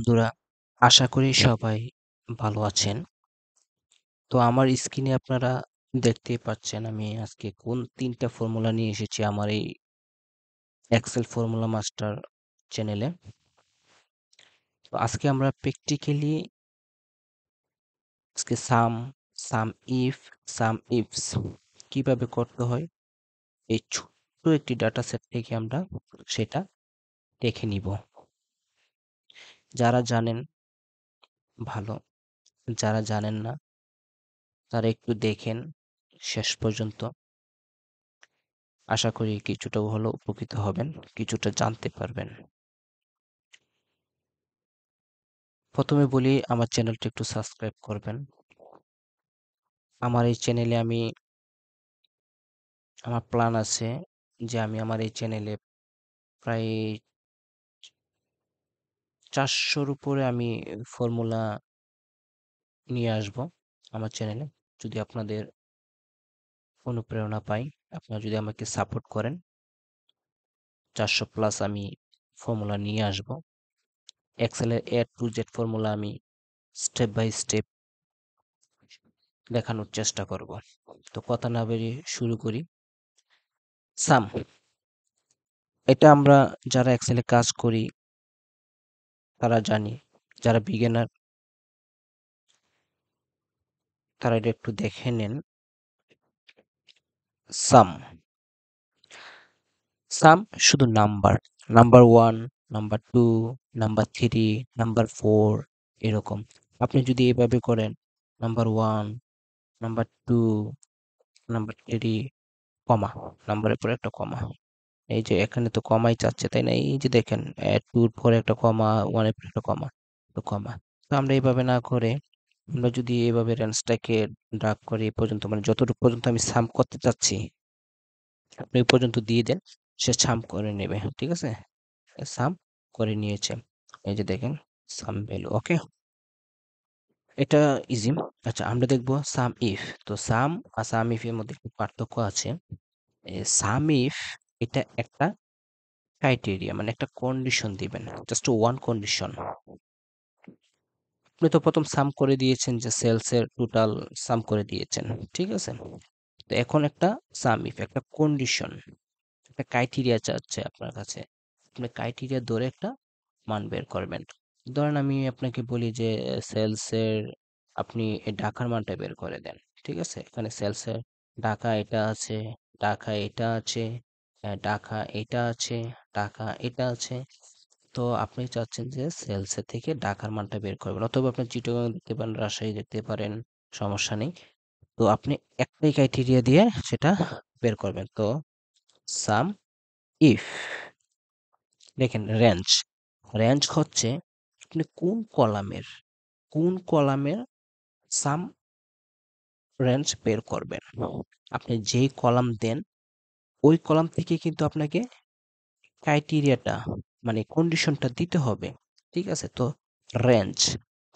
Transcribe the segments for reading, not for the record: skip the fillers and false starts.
বন্ধুরা, আশা করি সবাই ভালো আছেন। তো আমার স্ক্রিনে আপনারা দেখতেই পাচ্ছেন আমি আজকে কোন ৩টা ফর্মুলা নিয়ে এসেছি আমার এই এক্সেল ফর্মুলা মাস্টার চ্যানেলে। তো আজকে আমরা প্র্যাকটিক্যালি আজকে সাম ইফ, সাম ইফস কিভাবে করতে হয় এই ছোট্ট একটি ডাটা সেট থেকে আমরা সেটা দেখে নিব। যারা জানেন ভালো, যারা জানেন না তারা একটু দেখেন শেষ পর্যন্ত। আশা করি কিছুটা হলেও উপকৃত হবেন, কিছুটা জানতে পারবেন। প্রথমে বলি আমার চ্যানেলটা একটু সাবস্ক্রাইব করবেন। আমার এই চ্যানেলে আমার প্ল্যান আছে যে আমি আমার এই চ্যানেলে প্রায় 400-র উপরে আমি ফর্মুলা নিয়ে আসব আমার চ্যানেলে। যদি আপনাদের অনুপ্রেরণা পাই, আপনারা যদি আমাকে সাপোর্ট করেন, 400 প্লাস আমি ফর্মুলা নিয়ে আসব। এক্সেলের এ টু জেড ফর্মুলা আমি স্টেপ বাই স্টেপ দেখানোর চেষ্টা করব। তো কথা না বেরিয়ে শুরু করি। সাম, এটা আমরা যারা এক্সেলে কাজ করি তারা জানি। যারা বিগিনার তারা এটা একটু দেখে নেন। সাম সাম শুধু number, number 1, number 2, number 3, number 4 এরকম। আপনি যদি এভাবে করেন নাম্বার 1, নাম্বার 2, নাম্বার 3, কমা, নাম্বারের পরে একটা কমা। এই যে এখানে তো কমাই চাচ্ছে, তাই না? এই যে দেখেন 2 এর পরে একটা কমা, 1 এর পরে একটা কমা, তো কমা। তো আমরা এইভাবে না করে আমরা যদি এভাবে রেঞ্জটাকে ড্রাগ করি এ পর্যন্ত, মানে যতটুকু পর্যন্ত আমি সাম করতে চাচ্ছি আপনি ওই পর্যন্ত দিয়ে দেন, সে সাম করে নেবে। ঠিক আছে? সাম করে নিয়েছে। এই যে দেখেন সাম ভ্যালু। ওকে, এটা ইজি। আচ্ছা, আমরা দেখবো সাম ইফ। তো সাম আর সাম ইফ এর মধ্যে একটু পার্থক্য আছে। সাম ইফ এটা একটা ক্রাইটেরিয়া, মানে একটা কন্ডিশন দিবেন, জাস্ট ওয়ান কন্ডিশন। আপনি তো প্রথম সাম করে দিয়েছেন যে সেলস এর টোটাল সাম করে দিয়েছেন, ঠিক আছে? তো এখন একটা সাম ইফ একটা কন্ডিশন, একটা ক্রাইটেরিয়া চাচ্ছে আপনার কাছে। আপনি ক্রাইটেরিয়া ধরে একটা মান বের করবেন। ধরেন আমি আপনাকে বলি যে সেলস এর আপনি এই ঢাকার মানটা বের করে দেন। ঠিক আছে? এখানে সেলস এর ঢাকা এটা আছে, ঢাকা এটা আছে, ঢাকা এটা আছে, ঢাকা এটা আছে। তো আপনি চাচ্ছেন যে সেলস এর থেকে ঢাকার মানটা বের করবেন, অথবা আপনি চিটাগাং দিতে পারেন, রাজশাহী দিতে পারেন, সমস্যা নেই। তো আপনি একটাই ক্রাইটেরিয়া দিয়ে সেটা বের করবেন। তো সাম ইফ, দেখেন রেঞ্জ, রেঞ্জ হচ্ছে আপনি কোন কলামের সাম রেঞ্জ বের করবেন। আপনি যেই কলাম দেন ওই কলাম থেকে কিন্তু আপনাকে ক্রাইটেরিয়াটা, মানে কন্ডিশনটা দিতে হবে। ঠিক আছে? তো রেঞ্জ,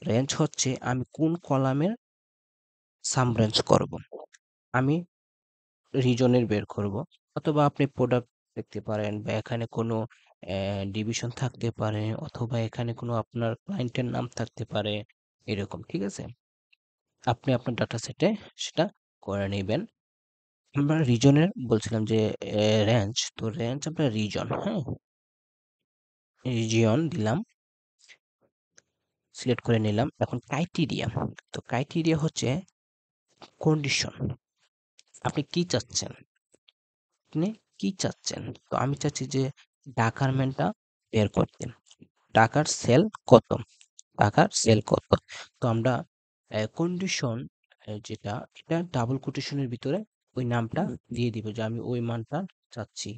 রেঞ্জ হচ্ছে আমি কোন কলামের সাম রেঞ্জ করব। আমি রিজনের বের করব, অথবা আপনি প্রোডাক্ট দেখতে পারেন, বা এখানে কোনো ডিভিশন থাকতে পারে, অথবা এখানে কোনো আপনার ক্লায়েন্টের নাম থাকতে পারে, এরকম। ঠিক আছে? আপনি আপনার ডাটা সেটে সেটা করে নেবেন। আমরা রিজনের বলছিলাম যে রেঞ্জ, তো রেঞ্জ আমরা রিজন, হ্যাঁ, রিজিয়ন দিলাম, সিলেক্ট করে নিলাম। এখন ক্রাইটেরিয়া, তো ক্রাইটেরিয়া হচ্ছে কন্ডিশন। আপনি কি চাচ্ছেন, আপনি কি চাচ্ছেন? তো আমি চাচ্ছি যে ঢাকার ম্যানটা বের করতে। ঢাকার সেল কত, ঢাকার সেল কত। তো আমরা কন্ডিশন যেটা, এটা ডাবল কোটেশনের ভিতরে ওই নামটা দিয়ে দিব যে আমি ওই মানটা চাচ্ছি,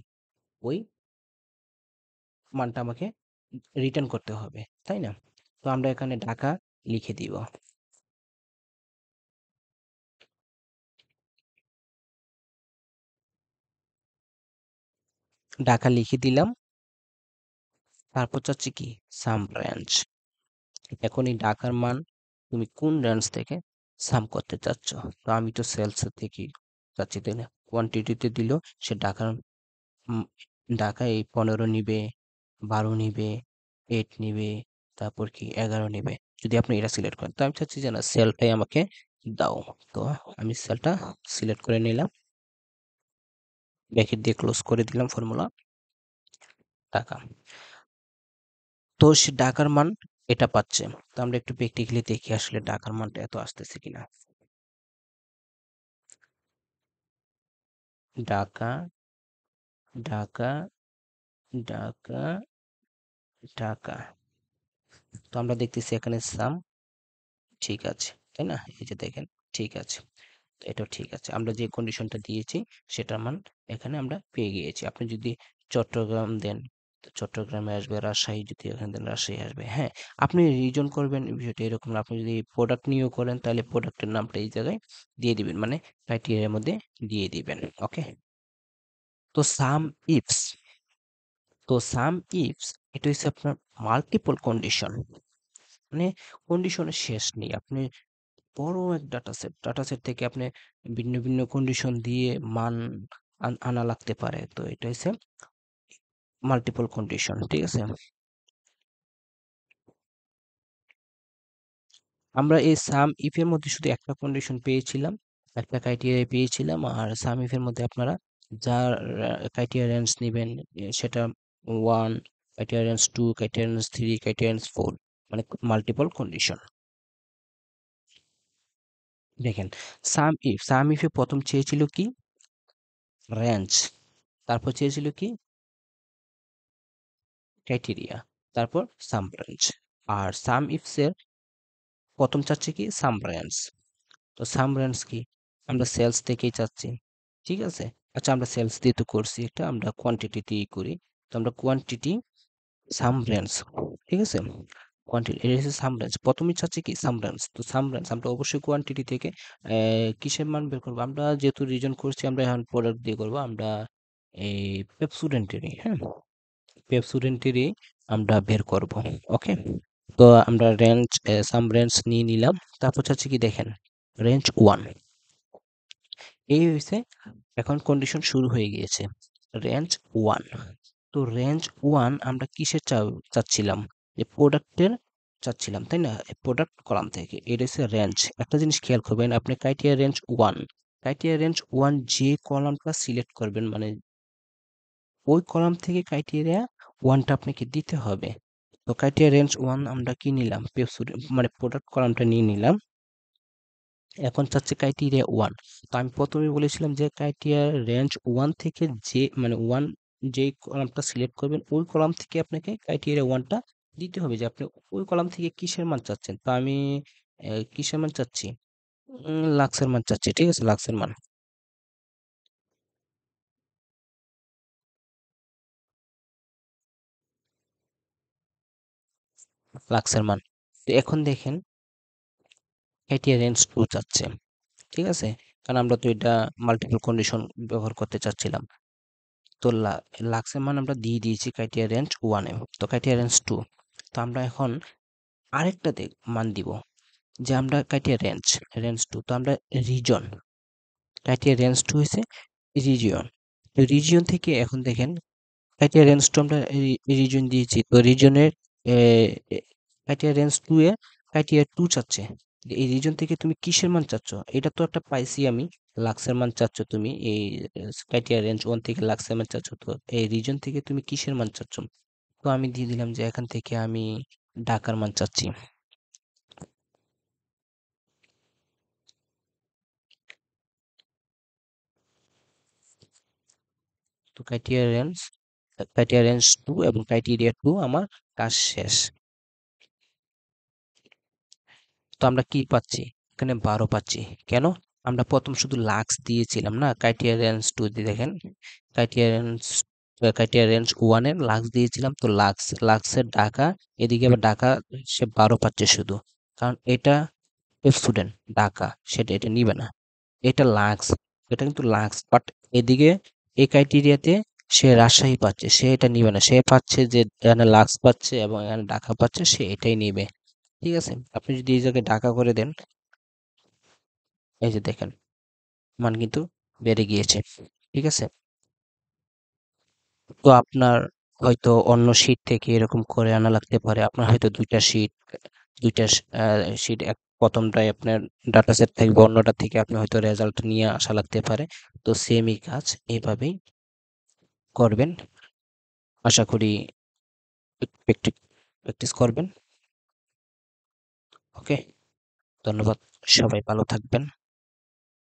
ওই মানটা আমাকে রিটার্ন করতে হবে, তাই না? তো আমরা এখানে ঢাকা লিখে দিব। ঢাকা লিখে দিলাম। তারপর চাচ্ছি কি, সাম রেঞ্জ। এখন এই ঢাকার মান তুমি কোন রেঞ্জ থেকে সাম করতে চাচ্ছ। তো আমি তো সেলস থেকে চাচ্ছি, তাই না? কোয়ান্টিটিতে দিল সে ঢাকার, উম, ঢাকা এই 15 নিবে, 12 নিবে, 8 নিবে, তারপর কি 11 নিবে, যদি আপনি এটা সিলেক্ট করেন। তো আমি চাচ্ছি যে না, সেলটাই আমাকে দাও। তো আমি সেলটা সিলেক্ট করে নিলাম, ব্র্যাকেট দিয়ে ক্লোজ করে দিলাম ফর্মুলা, টাকা। তো সে টাকার মান এটা পাচ্ছে। তো আমরা একটু প্র্যাকটিক্যালি দেখি আসলে টাকার মানটা এত আসতেছে কিনা। টাকা, টাকা, টাকা, টাকা। তো আমরা দেখতেছি এখানে সাম ঠিক আছে, তাই না? এই যে দেখেন, ঠিক আছে। তো এটাও ঠিক আছে। আমরা যে কন্ডিশনটা দিয়েছি সেটার মান এখানে আমরা পেয়ে গিয়েছি। আপনি যদি চট্টগ্রাম দেন, তো চট্টগ্রামে আসবে, রাজশাহী যদি এখানে দেন রাজশাহী আসবে। হ্যাঁ, আপনি রিজন করবেন বিষয়টা এরকম না। আপনি যদি প্রোডাক্ট নিয়েও করেন তাহলে প্রোডাক্টের নামটা এই জায়গায় দিয়ে দিবেন, মানে ক্রাইটেরিয়ার মধ্যে দিয়ে দিবেন। ওকে। তো সাম ইফস, তো সাম ইফস এটা হচ্ছে আপনার মাল্টিপল কন্ডিশন, মানে কন্ডিশনের শেষ নেই। আপনি বড় এক ডাটা সেট থেকে আপনি ভিন্ন ভিন্ন কন্ডিশন দিয়ে মান আনা লাগতে পারে। তো এটা হচ্ছে মাল্টিপল কন্ডিশন, ঠিক আছে? আমরা এই সাম ইফ এর মধ্যে শুধু একটা কন্ডিশন পেয়েছিলাম, একটা ক্রাইটেরিয়া পেয়েছিলাম। আর সাম ইফ এর মধ্যে আপনারা যার ক্রাইটেরিয়া রেঞ্জ নেবেন, সেটা 1, criteria range 2, criteria range 3, criteria range 4, মানে মাল্টিপল কন্ডিশন। দেখেন, সাম ইফে প্রথম চেয়েছিল কি রেঞ্জ, তারপর চেয়েছিল কি ক্রাইটেরিয়া, তারপর সাম রেঞ্জ। আর সাম ইফস এর প্রথম চাচ্ছে কি সাম রেঞ্জ। তো সাম রেঞ্জ কি, আমরা সেলস থেকেই চাচ্ছি, ঠিক আছে? আচ্ছা, আমরা সেলস দিয়ে তো করছি, একটা আমরা কোয়ান্টিটি দিয়ে করি। তো আমরা কোয়ান্টিটি সাম রেঞ্জ, ঠিক আছে? কোয়ান্টিটি এটা হচ্ছে সাম রেঞ্জ, প্রথমেই চাচ্ছি কি সাম রেঞ্জ। তো সাম রেঞ্জ আমরা অবশ্যই কোয়ান্টিটি থেকে কিসের মান বের করবো, আমরা যেহেতু রিজন করছি আমরা এখন প্রোডাক্ট দিয়ে করবো। আমরা এই পেপসুডেন্টেরই, হ্যাঁ, পেপসুডেন্টেরই আমরা বের করব। ওকে। তো আমরা রেঞ্জ, সাম রেঞ্জ নিয়ে নিলাম। তারপর হচ্ছে কি দেখেন, রেঞ্জ 1 এই হয়েছে। এখন কন্ডিশন শুরু হয়ে গিয়েছে, রেঞ্জ 1। তো রেঞ্জ 1 আমরা কিসের চাচ্ছিলাম, যে প্রোডাক্টের চাচ্ছিলাম, তাই না? প্রোডাক্ট কলাম থেকে। এটা হচ্ছে রেঞ্জ। একটা জিনিস খেয়াল করবেন, আপনি ক্রাইটেরিয়া রেঞ্জ 1, ক্রাইটেরিয়া রেঞ্জ 1 যে কলামটা সিলেক্ট করবেন, মানে ওই কলাম থেকে ক্রাইটেরিয়া 1টা আপনাকে দিতে হবে। তো ক্রাইটেরিয়া রেঞ্জ 1 আমরা কি নিলাম, মানে প্রোডাক্ট কলামটা নিয়ে নিলাম। এখন চাচ্ছে ক্রাইটেরিয়া 1। তো আমি প্রথমে বলেছিলাম যে ক্রাইটেরিয়া রেঞ্জ 1 থেকে যে মানে 1 যেই কলামটা সিলেক্ট করবেন ওই কলাম থেকে আপনাকে ক্রাইটেরিয়া 1টা দিতে হবে, যে আপনি ওই কলাম থেকে কিসের মান চাচ্ছেন। তো আমি কিসের মান চাচ্ছি, লাক্সের মান চাচ্ছি, ঠিক আছে? লাক্সের মান, লাক্সের মান। তো এখন দেখেন ক্রাইটেরিয়া রেঞ্জ 2 চাচ্ছে, ঠিক আছে? কারণ আমরা তো এটা মাল্টিপল কন্ডিশন ব্যবহার করতে চাচ্ছিলাম। তো লাক্সের মান আমরা দিয়ে দিয়েছি ক্রাইটেরিয়া রেঞ্জ 1 এ। তো ক্রাইটেরিয়া রেঞ্জ 2। তো আমরা এখন আরেকটা মান দিব, যে আমরা ক্রাইটেরিয়া রেঞ্জ 2। তো আমরা রিজন, ক্রাইটেরিয়া রেঞ্জ 2 হয়েছে রিজিয়ন। তো রিজিয়ন থেকে এখন দেখেন ক্রাইটেরিয়া রেঞ্জ 2 আমরা রিজন দিয়েছি। তো রিজনের ক্রাইটেরিয়া রেঞ্জ 2 এ ক্রাইটেরিয়া 2 চাচ্ছে। এই রিজন থেকে তুমি কিসের মান চাচ্ছ, এটা তো একটা পাইছি আমি, লাক্সের মান চাচ্ছ তুমি। এই ক্রাইটেরিয়া রেঞ্জ 1 থেকে লাক্সের মান চাচ্ছ। তো এই রিজন থেকে তুমি কিসের মান চাচ্ছ? তো আমি দিয়ে দিলাম যে এখান থেকে আমি ঢাকার মান চাচ্ছি। তো ক্রাইটেরিয়া রেঞ্জ 2 এবং ক্রাইটেরিয়া 2 আমার কাজ শেষ। তো আমরা কি পাচ্ছি, এখানে 12 পাচ্ছি। কেন? আমরা প্রথম শুধু লাক্স দিয়েছিলাম না, ক্রাইটেরিয়া রেঞ্জ 2 দিয়ে দেখেন, ক্রাইটেরিয়া রেঞ্জ ক্রাইটেরিয়া রেঞ্জ 1 এর লাক্স দিয়েছিলাম। তো লাক্সের ঢাকা, এদিকে আবার ঢাকা সে 12 পাচ্ছে শুধু, কারণ এটা স্টুডেন্ট ঢাকা, সেটা এটা নিবে না। এটা লাক্স, এটা কিন্তু লাক্স, বাট এদিকে এই ক্রাইটেরিয়াতে সে রাজশাহী পাচ্ছে, সে এটা নিবে না। সে পাচ্ছে যে এখানে লাক্স পাচ্ছে এবং এখানে ঢাকা পাচ্ছে, সে এটাই নিবে, ঠিক আছে? আপনি যদি এই জায়গায় ঢাকা করে দেন, এই যে দেখেন মান কিন্তু বেড়ে গিয়েছে, ঠিক আছে? তো আপনার হয়তো অন্য শিট থেকে এরকম করে আনা লাগতে পারে। আপনার হয়তো ২টা শিট, ২টা শিট প্রথমটায় আপনার ডাটা সেট থাকবে, অন্যটা থেকে আপনি হয়তো রেজাল্ট নিয়ে আসা লাগতে পারে। তো সেমই কাজ এভাবেই করবেন। আশা করি প্র্যাকটিস করবেন। ওকে, ধন্যবাদ। সবাই ভালো থাকবেন।